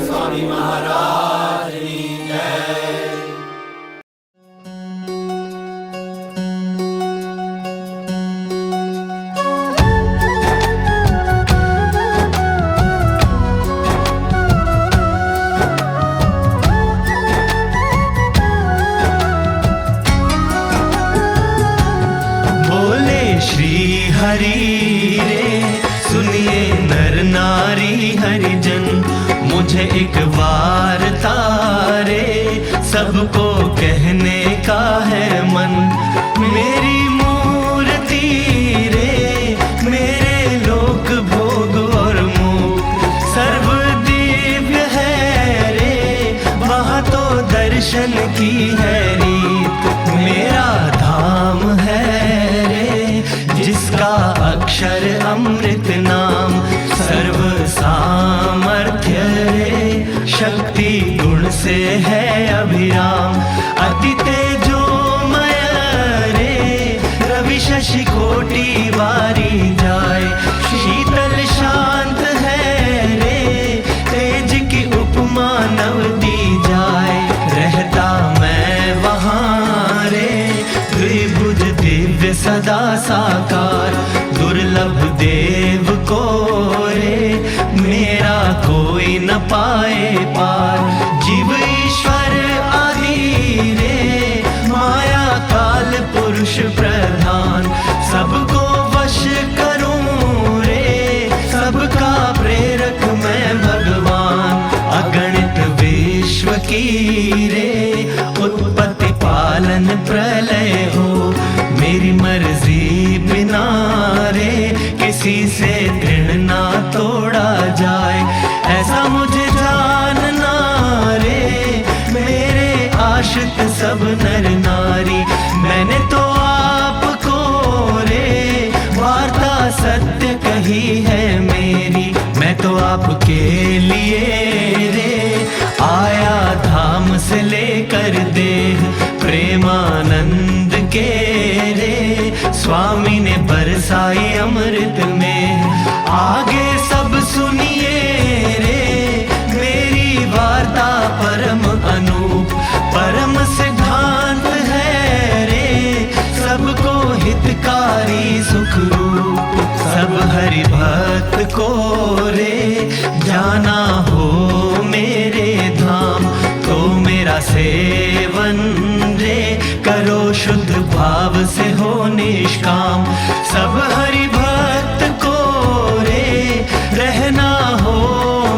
स्वामी महाराज की जय। हरि रे सुनिए नर नारी हरिजन, मुझे एक वार्ता रे सबको कहने का है मन। मेरी मूर्ति रे मेरे लोक भोग और मुख सर्व दिव्य है रे, वहाँ तो दर्शन की है रीत। मेरा धाम है जिसका अक्षर अमृत नाम, सर्व सामर्थ्य रे शक्ति गुण से है अभिराम। अति तेजोमय रे रवि शशि कोटि वारी जाए, शीतल शांत है रे तेज की उपमा नव दी जाए। रहता मैं वहाँ रे द्विभुज दिव्य सदा साकार, दुर्लभ देव को रे मेरा कोई न पाए पार। जीव ईश्वर आदि रे माया काल पुरुष प्रधान, सबको वश करूं रे सबका प्रेरक मैं भगवान। अगणित विश्व की रे उत्पत्ति पालन प्रलय हो, मेरी मर्जी बिना रे किसी से तृण ना तोड़ा जाए। ऐसा मुझे जानना रे मेरे आश्रित सब नर नारी, मैंने तो आपको रे वार्ता सत्य कही है मेरी। मैं तो आपके लिए रे आया धाम से लेकर देह, प्रेमानंद के रे स्वामी ने बरसाई अमृत में। आगे सब सुनिए रे मेरी वार्ता परम अनूप, परम सिद्धांत है रे सबको हितकारी सुख रूप। सब हरि भक्त को रे जाना हो मेरे धाम, तो मेरा सेवन रे करो शुद्ध भाव से हो निष्काम। सब हरि भक्त को रे रहना हो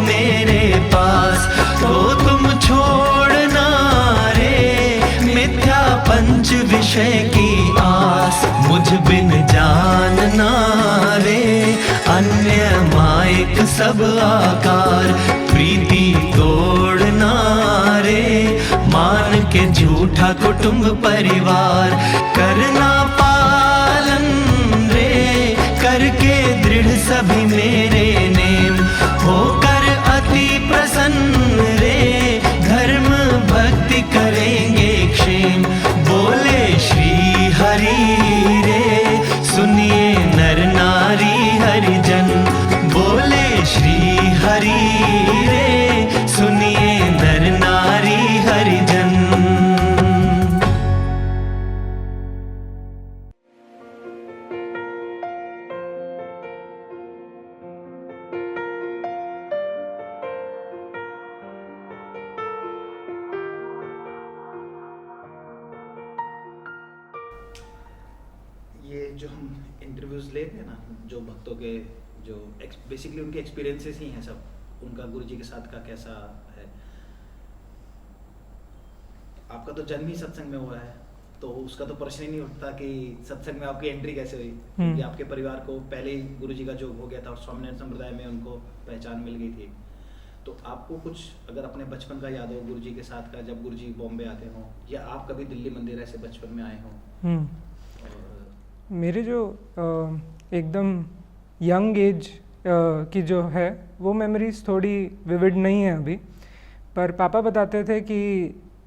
मेरे पास, तो तुम छोड़ना रे मिथ्या पंच विषय की आस। मुझ बिन जानना रे अन्य मायक सब आकार, प्रीति तोड़ना रे मान के झूठा कुटुंब परिवार। करना पालन रे करके दृढ़ सभी मेरे नेम, होकर अति प्रसन्न रे धर्म भक्ति करेंगे क्षेम। बोले श्री हरि रे सुनिए नर नारी हरिजन, बोले श्री हरि रे सुनिए नर नारी हरिजन। ये जो हम इंटरव्यूज़ लेते हैं ना, जो भक्तों के जो बेसिकली उनके एक्सपीरियंसेस ही हैं सब, उनका गुरु जी के साथ का कैसा है। आपका तो जन्म ही सत्संग में हुआ है, तो उसका तो प्रश्न ही नहीं उठता कि सत्संग में आपकी एंट्री कैसे हुई, क्योंकि आपके परिवार को पहले ही गुरु जी का जोग हो गया था और स्वामीनारायण संप्रदाय में उनको पहचान मिल गई थी। तो आपको कुछ अगर अपने बचपन का याद हो गुरु जी के साथ का, जब गुरु जी बॉम्बे आते हों या आप कभी दिल्ली मंदिर ऐसे बचपन में आए हों। मेरे जो एकदम यंग एज की जो है वो मेमोरीज थोड़ी विविड नहीं है अभी, पर पापा बताते थे कि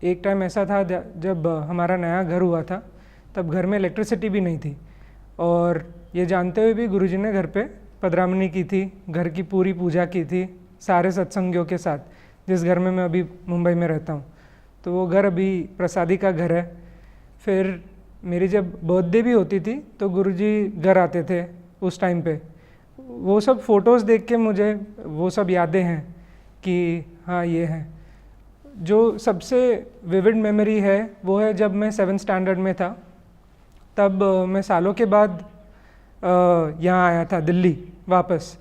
एक टाइम ऐसा था जब हमारा नया घर हुआ था, तब घर में इलेक्ट्रिसिटी भी नहीं थी, और ये जानते हुए भी गुरुजी ने घर पे पधरामनी की थी, घर की पूरी पूजा की थी सारे सत्संगियों के साथ, जिस घर में मैं अभी मुंबई में रहता हूँ। तो वो घर अभी प्रसादी का घर है। फिर मेरी जब बर्थडे भी होती थी तो गुरुजी घर आते थे उस टाइम पे। वो सब फ़ोटोज़ देख के मुझे वो सब यादें हैं कि हाँ ये है। जो सबसे विविड मेमोरी है वो है जब मैं 7th स्टैंडर्ड में था, तब मैं सालों के बाद यहाँ आया था दिल्ली वापस,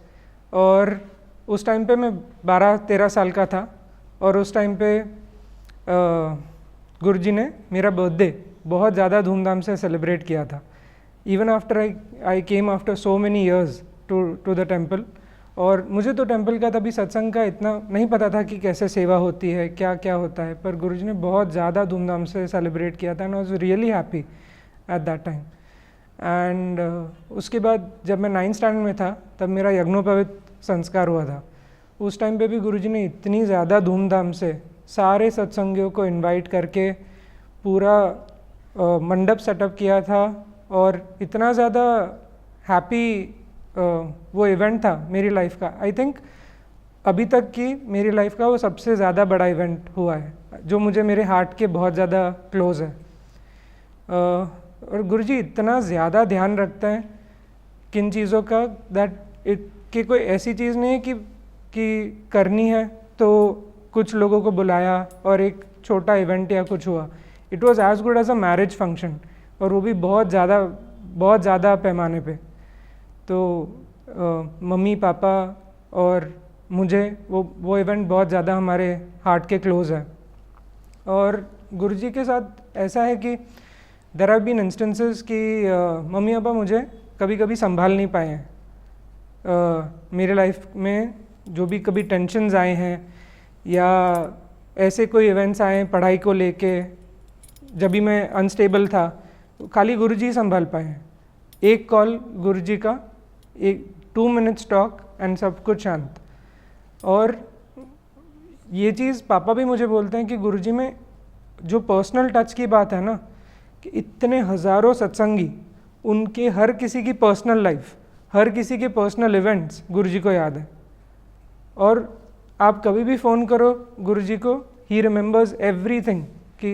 और उस टाइम पे मैं 12-13 साल का था, और उस टाइम पे गुरुजी ने मेरा बर्थडे बहुत ज़्यादा धूमधाम से सेलिब्रेट किया था। Even after I came after so many years to the temple, और मुझे तो टेम्पल का तभी सत्संग का इतना नहीं पता था कि कैसे सेवा होती है, क्या क्या होता है, पर गुरुजी ने बहुत ज़्यादा धूमधाम से सेलिब्रेट किया था, and I was really happy at that time. And उसके बाद जब मैं 9th स्टैंडर्ड में था तब मेरा यज्ञोपवीत संस्कार हुआ था। उस टाइम पे भी गुरुजी ने इतनी ज़्यादा धूमधाम से सारे सत्संगियों को इनवाइट करके पूरा मंडप सेटअप किया था, और इतना ज़्यादा हैप्पी वो इवेंट था मेरी लाइफ का। आई थिंक अभी तक की मेरी लाइफ का वो सबसे ज़्यादा बड़ा इवेंट हुआ है, जो मुझे मेरे हार्ट के बहुत ज़्यादा क्लोज़ है। और गुरुजी इतना ज़्यादा ध्यान रखते हैं किन चीज़ों का, दैट कि कोई ऐसी चीज़ नहीं है कि करनी है तो कुछ लोगों को बुलाया और एक छोटा इवेंट या कुछ हुआ। It was as good as a marriage function, और वो भी बहुत ज़्यादा पैमाने पे। तो मम्मी पापा और मुझे वो इवेंट बहुत ज़्यादा हमारे हार्ट के क्लोज़ है। और गुरुजी के साथ ऐसा है कि देयर हैव बीन इंस्टेंसेस कि मम्मी पापा मुझे कभी कभी संभाल नहीं पाए हैं। मेरे लाइफ में जो भी कभी टेंशन्स आए हैं या ऐसे कोई इवेंट्स आए हैं पढ़ाई को लेके, जब भी मैं अनस्टेबल था, खाली गुरुजी संभाल पाए हैं। एक कॉल गुरुजी का, एक 2 minutes टॉक एंड सब कुछ शांत। और ये चीज़ पापा भी मुझे बोलते हैं कि गुरुजी में जो पर्सनल टच की बात है ना, कि इतने हज़ारों सत्संगी, उनके हर किसी की पर्सनल लाइफ, हर किसी के पर्सनल इवेंट्स गुरुजी को याद है। और आप कभी भी फ़ोन करो गुरुजी को, ही रिमेंबर्स एवरीथिंग कि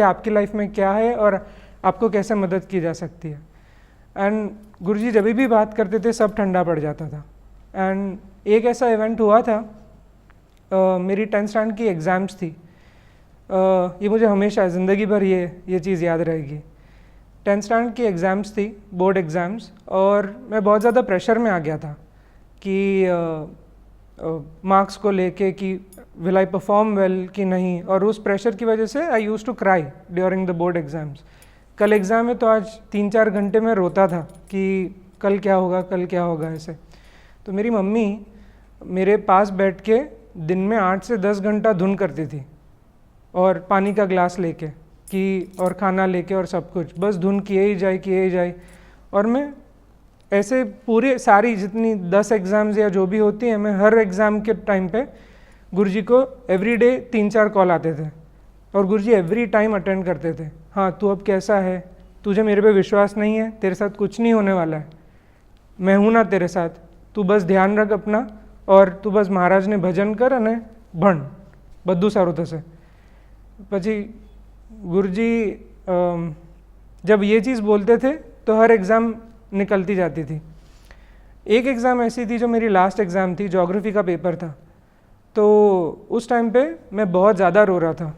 आपकी लाइफ में क्या है और आपको कैसे मदद की जा सकती है। एंड गुरुजी जब भी बात करते थे सब ठंडा पड़ जाता था। एंड एक ऐसा इवेंट हुआ था, मेरी 10th स्टैंडर्ड की एग्ज़ाम्स थी। ये मुझे हमेशा ज़िंदगी भर ये चीज़ याद रहेगी। 10th स्टैंडर्ड की एग्ज़ाम्स थी, बोर्ड एग्ज़ाम्स, और मैं बहुत ज़्यादा प्रेशर में आ गया था कि मार्क्स को लेके कि विल आई परफॉर्म वेल कि नहीं, और उस प्रेशर की वजह से I used to cry during the board exams. कल एग्ज़ाम है तो आज 3-4 घंटे में रोता था कि कल क्या होगा ऐसे। तो मेरी मम्मी मेरे पास बैठ के दिन में 8 से 10 घंटा धुन करती थी, और पानी का ग्लास लेके कि और खाना लेके और सब कुछ, बस धुन किए ही जाए। और मैं ऐसे पूरे सारी जितनी 10 एग्ज़ाम्स या जो भी होती हैं, मैं हर एग्ज़ाम के टाइम पे गुरुजी को एवरीडे 3-4 कॉल आते थे, और गुरुजी एवरी टाइम अटेंड करते थे। हाँ, तू अब कैसा है, तुझे मेरे पे विश्वास नहीं है, तेरे साथ कुछ नहीं होने वाला है, मैं हूँ ना तेरे साथ, तू बस ध्यान रख अपना, और तू बस महाराज ने भजन कर अने भण બધું સારું થશે। પછી गुरुजी जब ये चीज़ बोलते थे तो हर एग्ज़ाम निकलती जाती थी। एक एग्ज़ाम ऐसी थी जो मेरी लास्ट एग्ज़ाम थी, ज्योग्राफी का पेपर था। तो उस टाइम पे मैं बहुत ज़्यादा रो रहा था,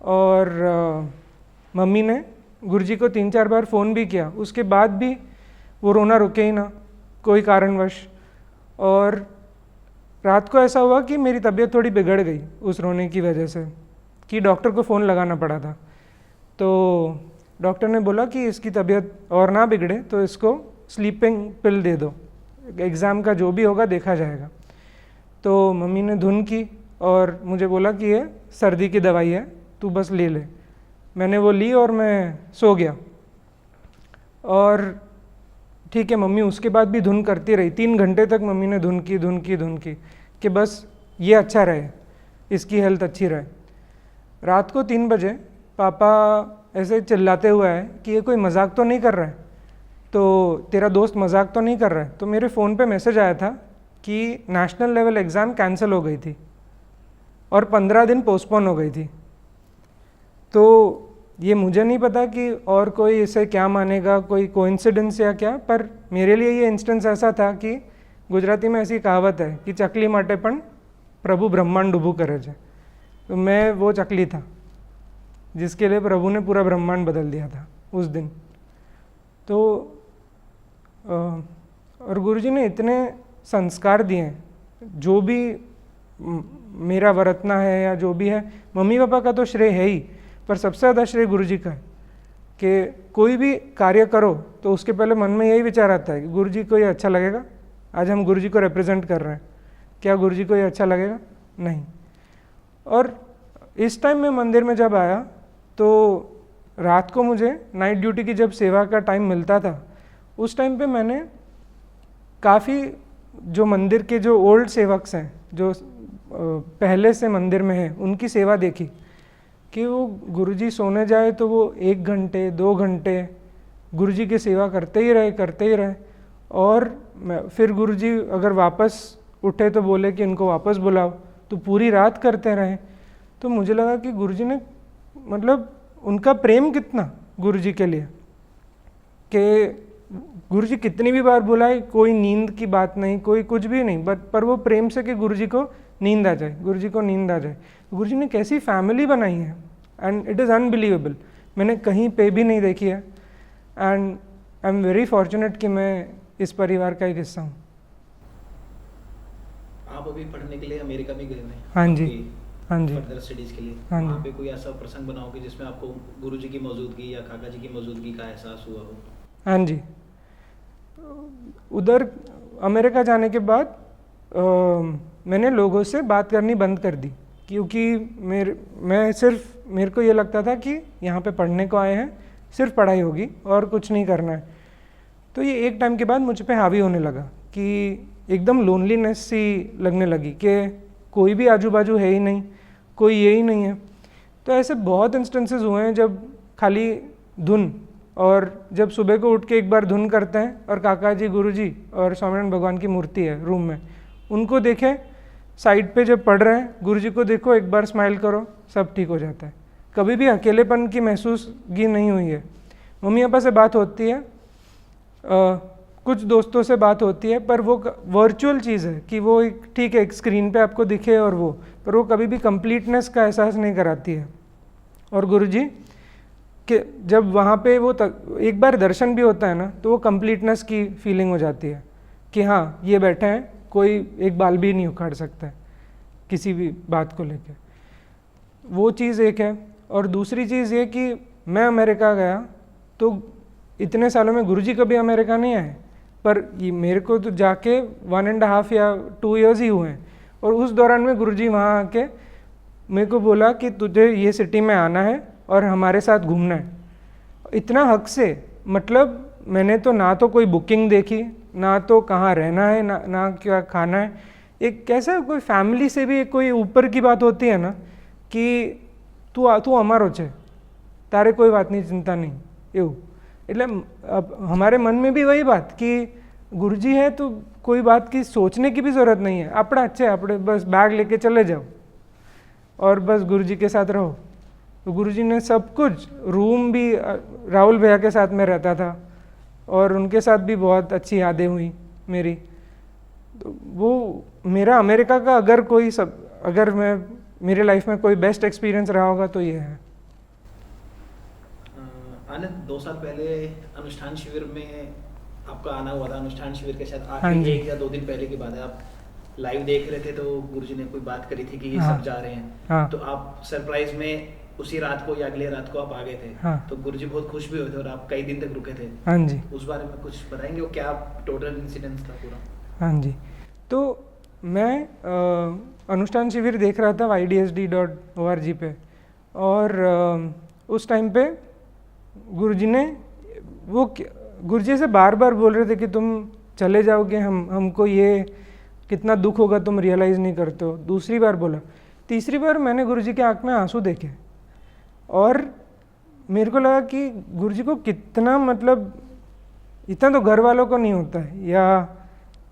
और मम्मी ने गुरुजी को 3-4 बार फ़ोन भी किया, उसके बाद भी वो रोना रुके ही ना कोई कारणवश। और रात को ऐसा हुआ कि मेरी तबीयत थोड़ी बिगड़ गई उस रोने की वजह से, कि डॉक्टर को फ़ोन लगाना पड़ा था। तो डॉक्टर ने बोला कि इसकी तबीयत और ना बिगड़े तो इसको स्लीपिंग पिल दे दो, एग्ज़ाम का जो भी होगा देखा जाएगा। तो मम्मी ने धुन की और मुझे बोला कि ये सर्दी की दवाई है, तू बस ले ले। मैंने वो ली और मैं सो गया। और ठीक है, मम्मी उसके बाद भी धुन करती रही, 3 घंटे तक मम्मी ने धुन की कि बस ये अच्छा रहे, इसकी हेल्थ अच्छी रहे। रात को 3 बजे पापा ऐसे चिल्लाते हुए आए कि ये कोई मजाक तो नहीं कर रहा है, तो तेरा दोस्त मजाक तो नहीं कर रहा है। तो मेरे फ़ोन पे मैसेज आया था कि नेशनल लेवल एग्ज़ाम कैंसिल हो गई थी और 15 दिन पोस्टपोन हो गई थी। तो ये मुझे नहीं पता कि और कोई इसे क्या मानेगा, कोई कोइंसिडेंस या क्या, पर मेरे लिए ये इंस्टेंस ऐसा था कि गुजराती में ऐसी कहावत है कि चकली माटे पण प्रभु ब्रह्मांड ऊभું करे छे। तो मैं वो चकली था जिसके लिए प्रभु ने पूरा ब्रह्मांड बदल दिया था उस दिन। तो और गुरुजी ने इतने संस्कार दिए, जो भी मेरा वरतना है या जो भी है, मम्मी पापा का तो श्रेय है ही, पर सबसे ज़्यादा श्रेय गुरुजी का है कि कोई भी कार्य करो तो उसके पहले मन में यही विचार आता है कि गुरुजी को ये अच्छा लगेगा, आज हम गुरुजी को रिप्रेजेंट कर रहे हैं, क्या गुरुजी को ये अच्छा लगेगा? नहीं। और इस टाइम में मंदिर में जब आया तो रात को मुझे नाइट ड्यूटी की जब सेवा का टाइम मिलता था, उस टाइम पे मैंने काफ़ी जो मंदिर के जो ओल्ड सेवक्स हैं, जो पहले से मंदिर में हैं, उनकी सेवा देखी कि वो गुरुजी सोने जाए तो वो 1 घंटे 2 घंटे गुरुजी की सेवा करते ही रहे। और फिर गुरुजी अगर वापस उठे तो बोले कि इनको वापस बुलाओ, तो पूरी रात करते रहे। तो मुझे लगा कि गुरुजी ने मतलब उनका प्रेम कितना गुरुजी के लिए, कि गुरुजी कितनी भी बार बुलाए, कोई नींद की बात नहीं, कोई कुछ भी नहीं, पर वो प्रेम से कि गुरुजी को नींद आ जाए, गुरुजी को नींद आ जाए। गुरुजी ने कैसी फैमिली बनाई है, एंड इट इज़ अनबिलीवेबल, मैंने कहीं पे भी नहीं देखी है। And I am very fortunate कि मैं इस परिवार का एक हिस्सा हूँ। आप अभी पढ़ने के लिए अमेरिका भी गए हुए हैं? हाँ जी, हाँ जी, फर्दर स्टडीज के लिए। हाँ जी। वहाँ पे कोई ऐसा प्रसंग बना हो कि जिसमें आपको गुरुजी की मौजूदगी या काका जी की मौजूदगी का एहसास हुआ हो? हाँ जी। उधर अमेरिका जाने के बाद मैंने लोगों से बात करनी बंद कर दी, क्योंकि मेरे को ये लगता था कि यहाँ पे पढ़ने को आए हैं, सिर्फ पढ़ाई होगी और कुछ नहीं करना है। तो ये एक टाइम के बाद मुझ पे हावी होने लगा कि एकदम लोनलीनेस सी लगने लगी कि कोई भी आजू बाजू है ही नहीं, कोई ये ही नहीं है। तो ऐसे बहुत इंस्टेंसेस हुए हैं जब खाली धुन, और जब सुबह को उठ के एक बार धुन करते हैं और काका जी, गुरुजी और स्वामीनारायण भगवान की मूर्ति है रूम में, उनको देखें, साइड पे जब पढ़ रहे हैं गुरुजी को देखो, एक बार स्माइल करो, सब ठीक हो जाता है। कभी भी अकेलेपन की महसूसगी नहीं हुई है। मम्मी पापा से बात होती है, कुछ दोस्तों से बात होती है, पर वो वर्चुअल चीज़ है कि वो एक ठीक है, एक स्क्रीन पे आपको दिखे और पर वो कभी भी कंप्लीटनेस का एहसास नहीं कराती है। और गुरुजी कि जब वहाँ पे एक बार दर्शन भी होता है ना, तो वो कंप्लीटनेस की फीलिंग हो जाती है कि हाँ, ये बैठे हैं, कोई एक बाल भी नहीं उखाड़ सकता है किसी भी बात को लेके। वो चीज़ एक है। और दूसरी चीज़ ये कि मैं अमेरिका गया तो इतने सालों में गुरुजी कभी अमेरिका नहीं आए, पर ये मेरे को तो जाके 1.5 या 2 ईयर्स ही हुए हैं। और उस दौरान में गुरुजी वहाँ आके मेरे को बोला कि तुझे ये सिटी में आना है और हमारे साथ घूमना है। इतना हक से, मतलब मैंने तो ना तो कोई बुकिंग देखी, ना तो कहाँ रहना है, ना क्या खाना है। एक कैसा कोई फैमिली से भी कोई ऊपर की बात होती है ना कि तू अमारो छे, तारे कोई बात नहीं, चिंता नहीं, એવું। એટલે अब हमारे मन में भी वही बात कि गुरुजी है तो कोई बात की सोचने की भी ज़रूरत नहीं है, अपना अच्छे अपने बस बैग लेके चले जाओ और बस गुरुजी के साथ रहो। तो गुरुजी ने सब कुछ, रूम भी राहुल भैया के साथ में रहता था और उनके साथ भी बहुत अच्छी यादें हुई मेरी। तो वो मेरा अमेरिका का अगर मैं मेरी लाइफ में कोई बेस्ट एक्सपीरियंस रहा होगा तो ये है। आनंद, 2 साल पहले अनुष्ठान शिविर में आपका आना हुआ था। अनुष्ठान शिविर के साथ हाँ जी। 1 या 2 दिन पहले की बात है, आप लाइव देख रहे थे तो गुरुजी ने कोई बात करी थी कि ये हाँ। सब जा रहे हैं। हाँ। तो आप सरप्राइज में उसी रात को या अगले रात को आप आ गए थे। हाँ। तो गुरुजी बहुत खुश भी हुए थे और आप कई दिन तक रुके थे। हाँ जी, उस बारे में कुछ बताएंगे, वो क्या टोटल इंसिडेंस था पूरा? हाँ जी। तो मैं अनुष्ठान शिविर देख रहा था YDSD.org पे, और उस टाइम पे गुरुजी ने वो गुरुजी से बार बार बोल रहे थे कि तुम चले जाओगे, हमको ये कितना दुख होगा तुम रियलाइज़ नहीं करते हो। दूसरी बार बोला, तीसरी बार मैंने गुरुजी के आँख में आंसू देखे और मेरे को लगा कि गुरुजी को कितना, मतलब इतना तो घर वालों को नहीं होता है या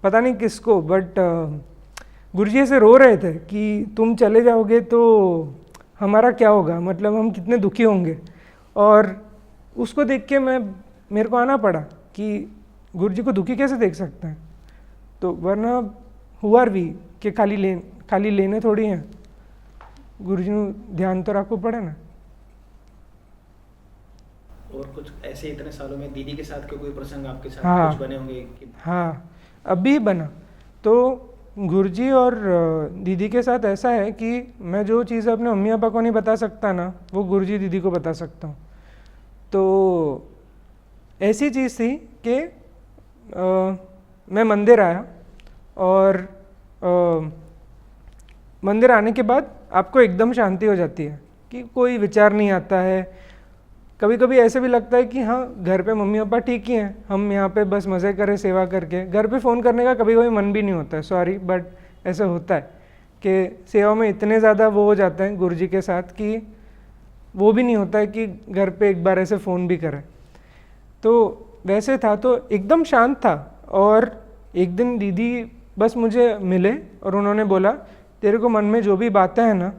पता नहीं किसको, बट गुरुजी ऐसे रो रहे थे कि तुम चले जाओगे तो हमारा क्या होगा, मतलब हम कितने दुखी होंगे। और उसको देख के मेरे को आना पड़ा कि गुरुजी को दुखी कैसे देख सकते हैं, तो वरना हुआ भी कि खाली लेने थोड़ी हैं, गुरुजी ने ध्यान तो रखो पड़े ना। और कुछ ऐसे इतने सालों में दीदी के साथ कोई प्रसंग आपके साथ हाँ, कुछ बने होंगे कि... हाँ अभी बना। तो गुरुजी और दीदी के साथ ऐसा है कि मैं जो चीज़ अपने मम्मी पापा को नहीं बता सकता ना, वो गुरुजी दीदी को बता सकता हूँ। तो ऐसी चीज़ थी कि मैं मंदिर आया और मंदिर आने के बाद आपको एकदम शांति हो जाती है कि कोई विचार नहीं आता है। कभी कभी ऐसे भी लगता है कि हाँ घर पे मम्मी पापा ठीक ही हैं, हम यहाँ पे बस मज़े करें सेवा करके। घर पे फ़ोन करने का कभी कभी मन भी नहीं होता है, सॉरी बट ऐसा होता है कि सेवा में इतने ज़्यादा वो हो जाते हैं गुरुजी के साथ कि वो भी नहीं होता है कि घर पे एक बार ऐसे फ़ोन भी करें। तो वैसे था, तो एकदम शांत था। और एक दिन दीदी बस मुझे मिले और उन्होंने बोला तेरे को मन में जो भी बातें हैं ना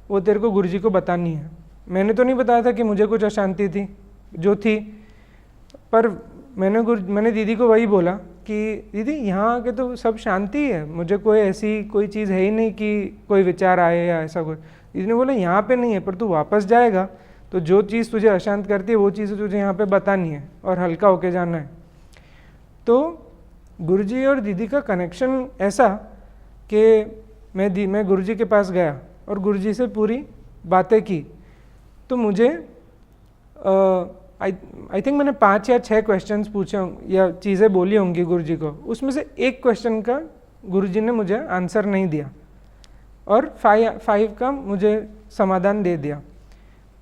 वो तेरे को गुरुजी को बतानी है। मैंने तो नहीं बताया था कि मुझे कुछ अशांति थी, जो थी, पर मैंने दीदी को वही बोला कि दीदी यहाँ आके तो सब शांति है, मुझे कोई ऐसी कोई चीज़ है ही नहीं कि कोई विचार आए या ऐसा कुछ। दीदी ने बोला यहाँ पे नहीं है, पर तू वापस जाएगा तो जो चीज़ तुझे अशांत करती है वो चीज़ तुझे यहाँ पे बतानी है और हल्का होके जाना है। तो गुरुजी और दीदी का कनेक्शन ऐसा कि मैं गुरुजी के पास गया और गुरुजी से पूरी बातें की। तो मुझे आई थिंक मैंने 5 या 6 क्वेश्चंस पूछे या चीज़ें बोली होंगी गुरुजी को, उसमें से एक क्वेश्चन का गुरुजी ने मुझे आंसर नहीं दिया और 5 का मुझे समाधान दे दिया।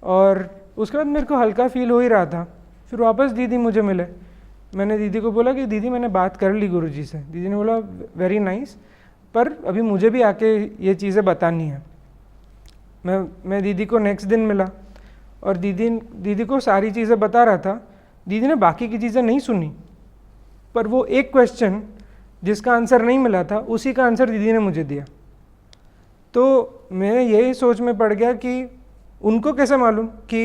और उसके बाद मेरे को हल्का फील हो ही रहा था। फिर वापस दीदी मुझे मिले, मैंने दीदी को बोला कि दीदी मैंने बात कर ली गुरुजी से। दीदी ने बोला वेरी नाइस, पर अभी मुझे भी आके ये चीज़ें बतानी है। मैं दीदी को नेक्स्ट दिन मिला और दीदी को सारी चीज़ें बता रहा था। दीदी ने बाकी की चीज़ें नहीं सुनी, पर वो एक क्वेश्चन जिसका आंसर नहीं मिला था उसी का आंसर दीदी ने मुझे दिया। तो मैं यही सोच में पड़ गया कि उनको कैसे मालूम कि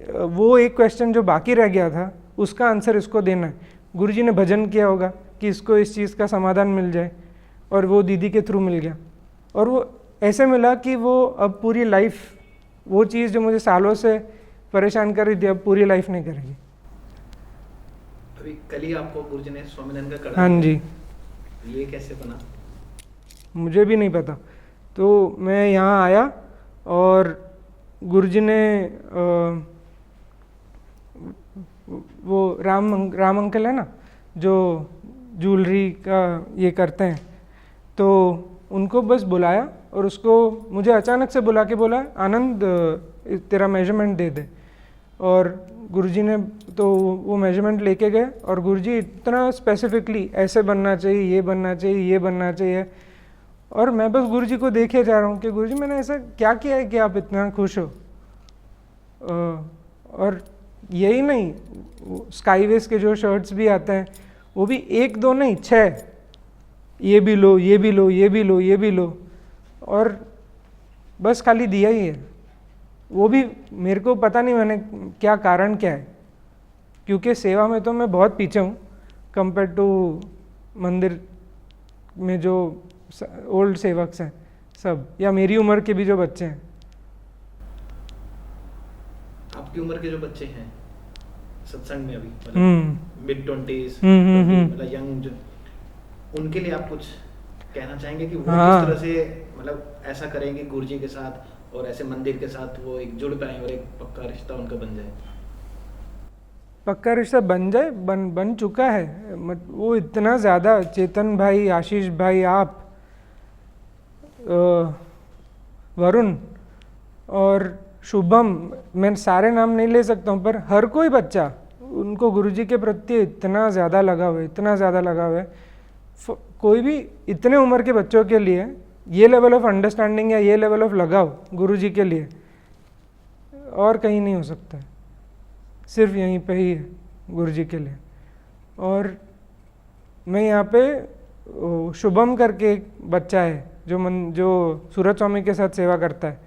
वो एक क्वेश्चन जो बाकी रह गया था उसका आंसर इसको देना है। गुरुजी ने भजन किया होगा कि इसको इस चीज़ का समाधान मिल जाए और वो दीदी के थ्रू मिल गया। और वो ऐसे मिला कि वो अब पूरी लाइफ वो चीज़ जो मुझे सालों से परेशान कर रही थी अब पूरी लाइफ नहीं करेगी। अभी कल ही आपको गुरुजी ने स्वामीनारायण का कड़ा, हाँ जी, ये कैसे बना? मुझे भी नहीं पता। तो मैं यहाँ आया और गुरुजी ने वो राम अंकल है ना जो ज्वेलरी का ये करते हैं, तो उनको बस बुलाया और उसको मुझे अचानक से बुला के बोला आनंद तेरा मेजरमेंट दे दे। और गुरुजी ने तो वो मेजरमेंट लेके गए और गुरुजी इतना स्पेसिफिकली ऐसे बनना चाहिए, ये बनना चाहिए, ये बनना चाहिए। और मैं बस गुरुजी को देखे जा रहा हूँ कि गुरुजी मैंने ऐसा क्या किया है कि आप इतना खुश हो। और यही नहीं, स्काईवेज के जो शर्ट्स भी आते हैं वो भी 1 2 नहीं 6, ये भी लो, ये भी लो, ये भी लो, ये भी लो, और बस खाली दिया ही है। वो भी मेरे को पता नहीं मैंने क्या कारण क्या है, क्योंकि सेवा में तो मैं बहुत पीछे हूँ कंपेयर टू मंदिर में जो ओल्ड सेवक्स हैं सब, या मेरी उम्र के भी जो बच्चे हैं। आपकी उम्र के जो बच्चे हैं सत्संग में अभी मतलब मिड 20s मतलब यंग, उनके लिए आप कुछ कहना चाहेंगे कि वो किस तरह से मतलब ऐसा करेंगे गुरुजी के साथ और ऐसे मंदिर के साथ वो एक जुड़ पाए और एक पक्का रिश्ता उनका बन जाए? पक्का रिश्ता बन जाए, बन चुका है। वो इतना ज़्यादा, चेतन भाई, आशीष भाई, आप, वरुण और शुभम, मैं सारे नाम नहीं ले सकता हूँ, पर हर कोई बच्चा उनको गुरुजी के प्रति इतना ज़्यादा लगाव है, इतना ज़्यादा लगाव है। कोई भी इतने उम्र के बच्चों के लिए ये लेवल ऑफ अंडरस्टैंडिंग या ये लेवल ऑफ लगाव गुरुजी के लिए और कहीं नहीं हो सकता है, सिर्फ यहीं पे ही है गुरुजी के लिए। और मैं यहाँ पे शुभम करके एक बच्चा है जो सूरज स्वामी के साथ सेवा करता है,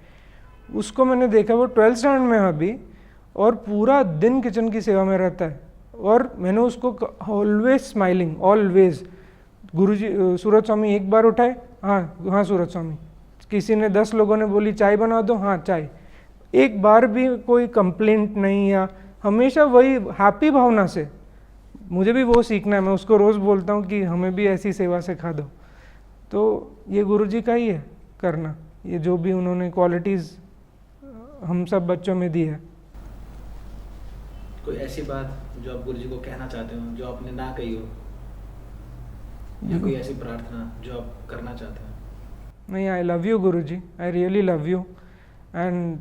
उसको मैंने देखा, वो 12th स्टैंडर्ड में है अभी और पूरा दिन किचन की सेवा में रहता है। और मैंने उसको ऑलवेज स्माइलिंग, ऑलवेज गुरुजी सूरज स्वामी एक बार उठाए, हाँ सूरज स्वामी, किसी ने 10 लोगों ने बोली चाय बना दो, हाँ चाय, एक बार भी कोई कंप्लेंट नहीं, या हमेशा वही हैप्पी भावना से। मुझे भी वो सीखना है, मैं उसको रोज़ बोलता हूँ कि हमें भी ऐसी सेवा सिखा दो। तो ये गुरुजी का ही है करना, ये जो भी उन्होंने क्वालिटीज़ हम सब बच्चों में दी है। कोई ऐसी बात जो आप गुरुजी को कहना चाहते हो जो आपने ना कही हो, या कोई ऐसी प्रार्थना जो आप करना चाहते हो? नहीं, I love you Guruji, I really love you and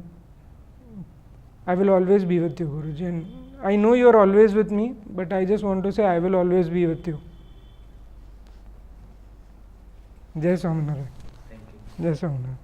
I will always be with you, Guruji, and I know you are always with me, but I just want to say I will always be with you. Jai Swaminarayan. Thank you. Jai Swaminarayan.